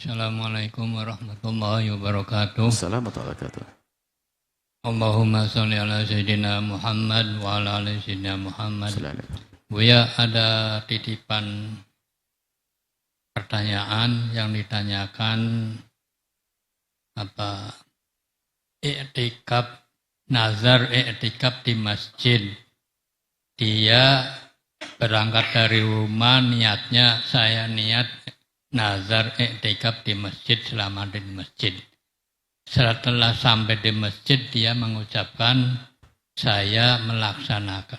Assalamualaikum warahmatullahi wabarakatuh. Assalamualaikum warahmatullahi wabarakatuh. Allahumma sholli ala Sayyidina Muhammad wa ala ali Sayyidina Muhammad. Assalamualaikum. Buya, ada titipan pertanyaan yang ditanyakan i'tikaf, nazar i'tikaf di masjid. Dia berangkat dari rumah, niatnya saya niat nazar i'tikaf di masjid selama di masjid. Setelah sampai di masjid dia mengucapkan saya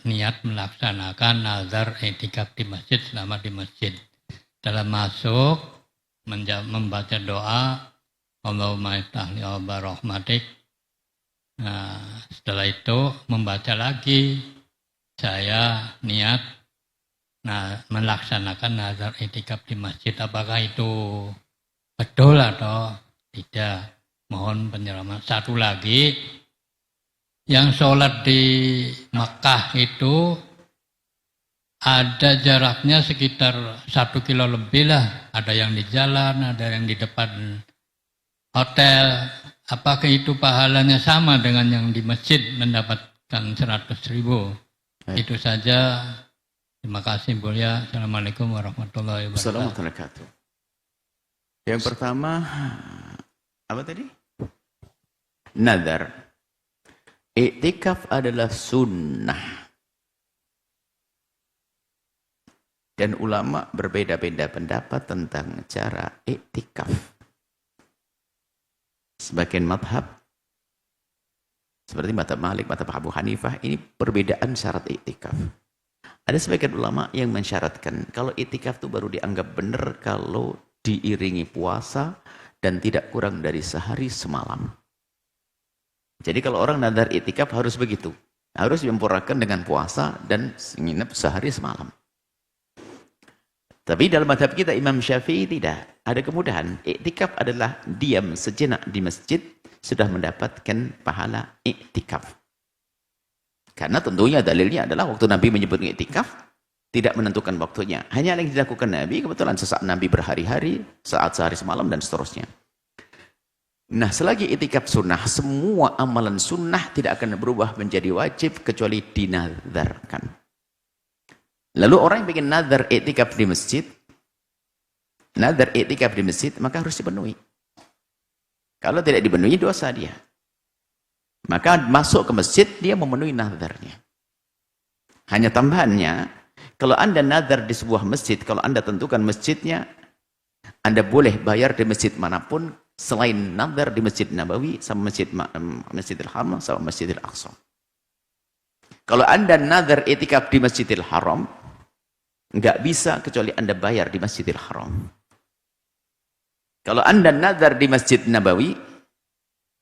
niat melaksanakan nazar i'tikaf di masjid selama di masjid. Dalam masuk membaca doa Allahumma iftah li abwaaba rahmatik. Nah, setelah itu membaca lagi saya niat melaksanakan nazar i'tikaf di masjid. Apakah itu betul atau tidak? Mohon penjelasan. Satu lagi, yang sholat di Mekah itu ada jaraknya sekitar 1 kilo lebih lah. Ada yang di jalan, ada yang di depan hotel. Apakah itu pahalanya sama dengan yang di masjid mendapatkan 100.000? Itu saja. Terima kasih Buya. Assalamualaikum warahmatullahi wabarakatuh. Assalamualaikum warahmatullahi wabarakatuh. Yang pertama, apa tadi? Nazar. I'tikaf adalah sunnah. Dan ulama berbeda-beda pendapat tentang cara i'tikaf. Sebagian madhab, seperti madhab Malik, madhab Abu Hanifah, ini perbedaan syarat i'tikaf. Ada sebagian ulama yang mensyaratkan kalau i'tikaf itu baru dianggap benar kalau diiringi puasa dan tidak kurang dari sehari semalam. Jadi kalau orang nazar i'tikaf harus begitu. Harus menyempurnakan dengan puasa dan nginep sehari semalam. Tapi dalam mazhab kita Imam Syafi'i tidak. Ada kemudahan. I'tikaf adalah diam sejenak di masjid sudah mendapatkan pahala i'tikaf. Karena tentunya dalilnya adalah waktu Nabi menyebut i'tikaf tidak menentukan waktunya. Hanya yang dilakukan Nabi, kebetulan sesaat Nabi berhari-hari, saat sehari semalam dan seterusnya. Nah, selagi i'tikaf sunnah, semua amalan sunnah tidak akan berubah menjadi wajib kecuali dinazarkan. Lalu orang yang bikin nazar i'tikaf di masjid, maka harus dipenuhi. Kalau tidak dipenuhi, dosa dia. Maka masuk ke masjid, dia memenuhi nazarnya. Hanya tambahannya, kalau Anda nazar di sebuah masjid, kalau Anda tentukan masjidnya, Anda boleh bayar di masjid manapun, selain nazar di Masjid Nabawi, sama Masjidil Haram, sama Masjidil Aqsa. Kalau Anda nazar i'tikaf di Masjidil Haram, nggak bisa kecuali Anda bayar di Masjidil Haram. Kalau Anda nazar di Masjid Nabawi,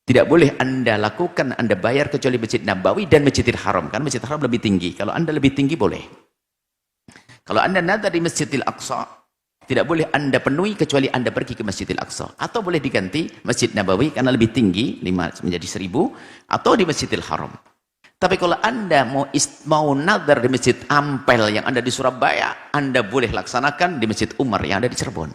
tidak boleh Anda lakukan, Anda bayar kecuali Masjid Nabawi dan Masjidil Haram. Karena Masjidil Haram lebih tinggi. Kalau Anda lebih tinggi, boleh. Kalau Anda nazar di Masjidil Aqsa, tidak boleh Anda penuhi kecuali Anda pergi ke Masjidil Aqsa. Atau boleh diganti Masjid Nabawi karena lebih tinggi, 5 menjadi 1000, atau di Masjidil Haram. Tapi kalau Anda mau nazar di Masjid Ampel yang ada di Surabaya, Anda boleh laksanakan di Masjid Umar yang ada di Cirebon.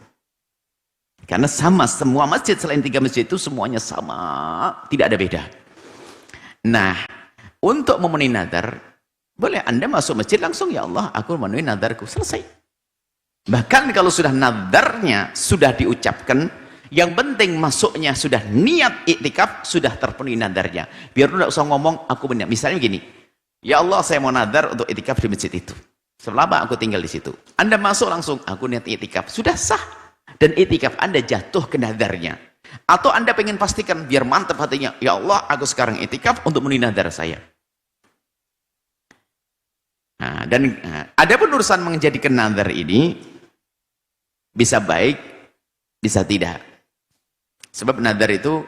Karena sama, semua masjid selain 3 masjid itu semuanya sama, tidak ada beda. Nah, untuk memenuhi nazar, boleh Anda masuk masjid langsung, ya Allah, aku memenuhi nazarku, selesai. Bahkan kalau sudah nazarnya sudah diucapkan, yang penting masuknya sudah niat i'tikaf, sudah terpenuhi nazarnya. Biar tidak usah ngomong aku benar. Misalnya begini, ya Allah, saya mau nazar untuk i'tikaf di masjid itu. Selama aku tinggal di situ. Anda masuk langsung, aku niat i'tikaf, sudah sah. Dan i'tikaf Anda jatuh ke nazarnya. Atau Anda pengen pastikan biar mantap hatinya, ya Allah, aku sekarang i'tikaf untuk memenuhi nazar saya. Nah, dan ada pun urusan menjadikan nazar ini bisa baik, bisa tidak. Sebab nazar itu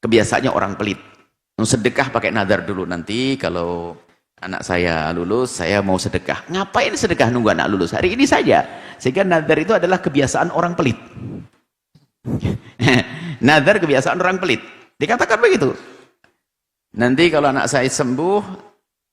kebiasaannya orang pelit. Sedekah pakai nazar dulu, nanti kalau anak saya lulus, saya mau sedekah. Ngapain sedekah nunggu anak lulus? Hari ini saja. Sehingga nazar itu adalah kebiasaan orang pelit. Nazar kebiasaan orang pelit. Dikatakan begitu. Nanti kalau anak saya sembuh,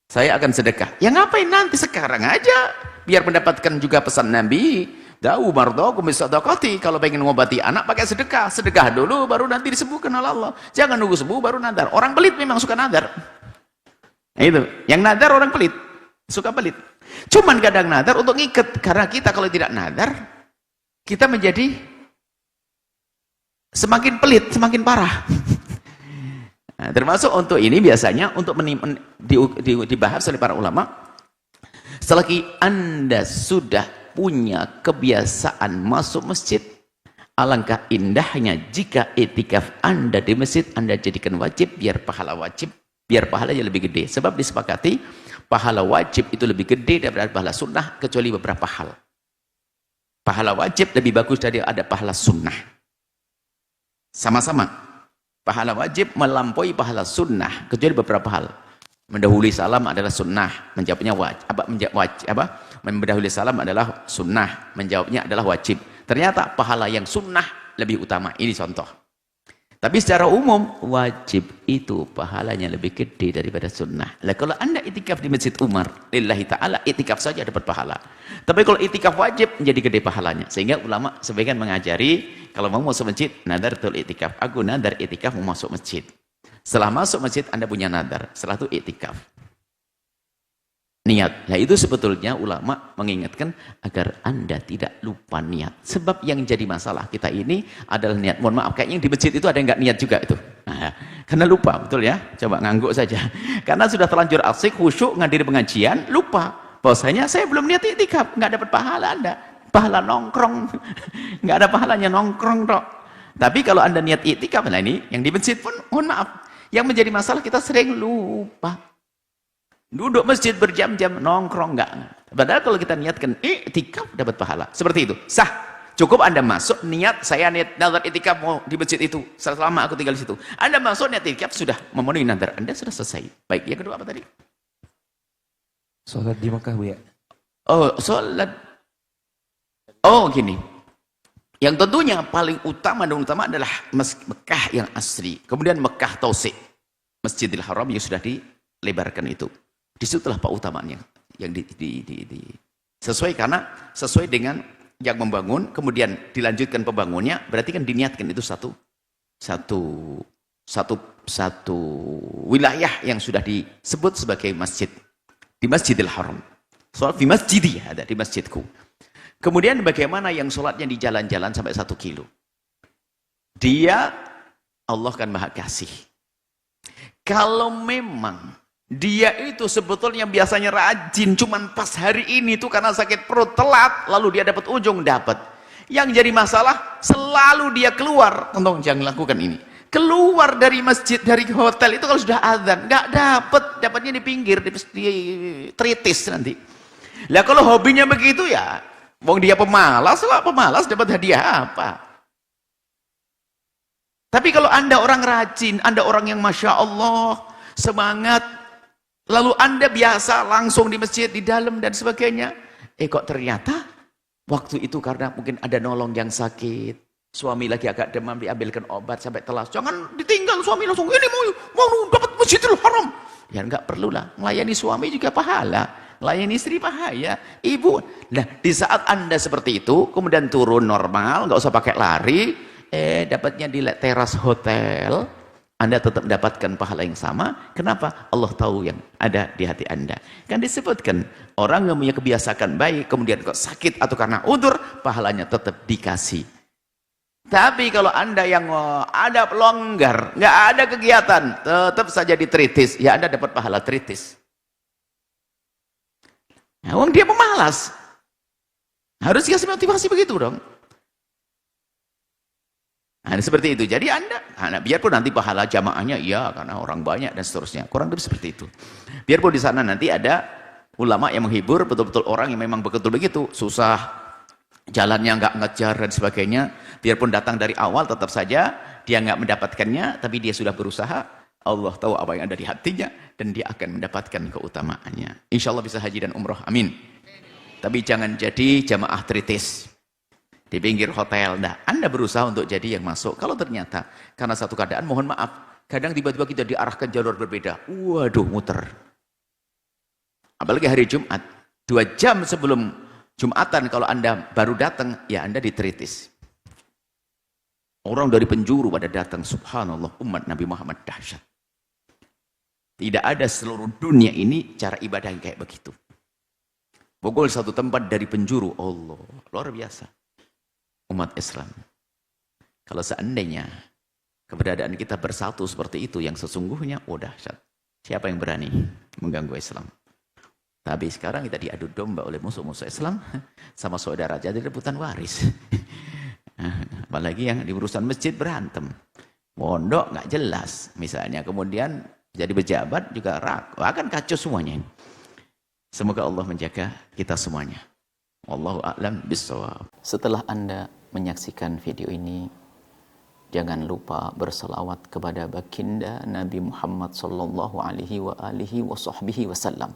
saya akan sedekah. Ya ngapain nanti, sekarang aja. Biar mendapatkan juga pesan Nabi, Da'u mardakum bisadaqati. Kalau pengen ngobati anak pakai sedekah. Sedekah dulu baru nanti disembuhkan oleh Allah. Jangan nunggu sembuh baru nadar. Orang pelit memang suka nadar. Nah, itu. Yang nadar orang pelit. Suka pelit. Cuman kadang nadar untuk ngikat. Karena kita kalau tidak nadar, kita menjadi semakin pelit, semakin parah. Nah, termasuk untuk ini biasanya untuk dibahas oleh para ulama. Selagi Anda sudah punya kebiasaan masuk masjid, alangkah indahnya jika i'tikaf Anda di masjid Anda jadikan wajib, biar pahalanya lebih gede. Sebab disepakati pahala wajib itu lebih gede daripada pahala sunnah, kecuali beberapa hal. Pahala wajib lebih bagus dari ada pahala sunnah. Sama-sama. Pahala wajib melampaui pahala sunnah, kecuali beberapa hal. Mendahului salam adalah sunnah, menjawabnya mendahului salam adalah sunnah, menjawabnya adalah wajib. Ternyata pahala yang sunnah lebih utama. Ini contoh. Tapi secara umum wajib itu pahalanya lebih gede daripada sunnah. Lah kalau Anda itikaf di Masjid Umar, lillahi ta'ala, itikaf saja dapat pahala. Tapi kalau itikaf wajib menjadi gede pahalanya. Sehingga ulama sebagian mengajari kalau mau masuk masjid, nadartul itikaf. Aku nadar itikaf mau masuk masjid. Setelah masuk masjid Anda punya nadar, setelah itu itikaf. Niat. Ya itu sebetulnya ulama mengingatkan agar Anda tidak lupa niat. Sebab yang jadi masalah kita ini adalah niat. Mohon maaf, kayaknya yang di masjid itu ada yang nggak niat juga itu. Nah, karena lupa, betul ya? Coba ngangguk saja. Karena sudah terlanjur asik, khusyuk, ngadiri pengajian, lupa. Bahwasanya saya belum niat itikaf, nggak dapat pahala Anda. Pahala nongkrong. Nggak ada pahalanya nongkrong, dok. Tapi kalau Anda niat itikaf, nah ini yang di masjid pun, mohon maaf. Yang menjadi masalah kita sering lupa. Duduk masjid berjam-jam, nongkrong enggak. Padahal kalau kita niatkan i'tikaf dapat pahala. Seperti itu. Sah. Cukup Anda masuk niat, saya niat nazar i'tikaf mau di masjid itu. Selama aku tinggal di situ. Anda masuk niat i'tikaf sudah memenuhi nazar. Anda sudah selesai. Baik, yang kedua apa tadi? Sholat di Mekah, Bu ya. Oh, sholat. Oh, gini. Yang tentunya paling utama dan utama adalah Mekah yang asri. Kemudian Mekah Tausik. Masjidil Haram yang sudah dilebarkan itu. Disitulah keutamaannya yang sesuai dengan yang membangun, kemudian dilanjutkan pembangunnya, berarti kan diniatkan itu satu wilayah yang sudah disebut sebagai masjid di Masjidil Haram. Sholat di masjidi ada di masjidku. Kemudian bagaimana yang sholatnya di jalan-jalan sampai 1 kilo? Dia Allah kan maha kasih. Kalau memang dia itu sebetulnya biasanya rajin, cuman pas hari ini tuh karena sakit perut telat, lalu dia dapat ujung dapat. Yang jadi masalah selalu dia keluar, tolong jangan lakukan ini. Keluar dari masjid, dari hotel itu kalau sudah azan, nggak dapatnya di pinggir, di tritis nanti. Lah kalau hobinya begitu ya, wong dia pemalas dapat hadiah apa? Tapi kalau Anda orang rajin, Anda orang yang Masya Allah, semangat, lalu Anda biasa langsung di masjid, di dalam dan sebagainya. Kok ternyata waktu itu karena mungkin ada nolong yang sakit, suami lagi agak demam, diambilkan obat sampai telas. Jangan ditinggal suami langsung, ini mau dapat Masjidil Haram. Ya enggak perlulah, melayani suami juga pahala. Melayani istri pahala, ibu. Nah, di saat Anda seperti itu, kemudian turun normal, nggak usah pakai lari, dapatnya di teras hotel, Anda tetap mendapatkan pahala yang sama. Kenapa? Allah tahu yang ada di hati Anda. Kan disebutkan, orang yang punya kebiasaan baik, kemudian kok sakit atau karena udur, pahalanya tetap dikasih. Tapi kalau Anda yang ada pelonggar, nggak ada kegiatan, tetap saja ditritis, ya Anda dapat pahala tritis. Nah, orang dia pemalas. Harus dikasih motivasi begitu dong. Nah, seperti itu. Jadi Anda, biarpun nanti pahala jamaahnya, iya karena orang banyak dan seterusnya. Kurang lebih seperti itu. Biarpun di sana nanti ada ulama yang menghibur, betul-betul orang yang memang betul begitu, susah, jalannya nggak ngejar dan sebagainya. Biarpun datang dari awal, tetap saja dia nggak mendapatkannya, tapi dia sudah berusaha. Allah tahu apa yang ada di hatinya, dan dia akan mendapatkan keutamaannya. Insya Allah bisa haji dan umroh. Amin. Tapi jangan jadi jamaah tritis di pinggir hotel. Nah, Anda berusaha untuk jadi yang masuk. Kalau ternyata karena satu keadaan, mohon maaf, kadang tiba-tiba kita diarahkan jalur berbeda. Waduh, muter. Apalagi hari Jumat, 2 jam sebelum Jumatan kalau Anda baru datang, ya Anda diteritis. Orang dari penjuru pada datang, subhanallah, umat Nabi Muhammad dahsyat. Tidak ada seluruh dunia ini cara ibadah yang kayak begitu. Pukul satu tempat dari penjuru, Allah, luar biasa. Umat Islam. Kalau seandainya keberadaan kita bersatu seperti itu, yang sesungguhnya, oh dahsyat. Siapa yang berani mengganggu Islam? Tapi sekarang kita diadu domba oleh musuh-musuh Islam sama saudara, jadi rebutan waris. Apalagi yang di urusan masjid berantem. Pondok nggak jelas misalnya, kemudian jadi pejabat juga akan kacau semuanya. Semoga Allah menjaga kita semuanya. Wallahu a'lam bishawab. Setelah Anda menyaksikan video ini, jangan lupa berselawat kepada baginda Nabi Muhammad sallallahu alaihi wa alihi wa sahbihi wasallam.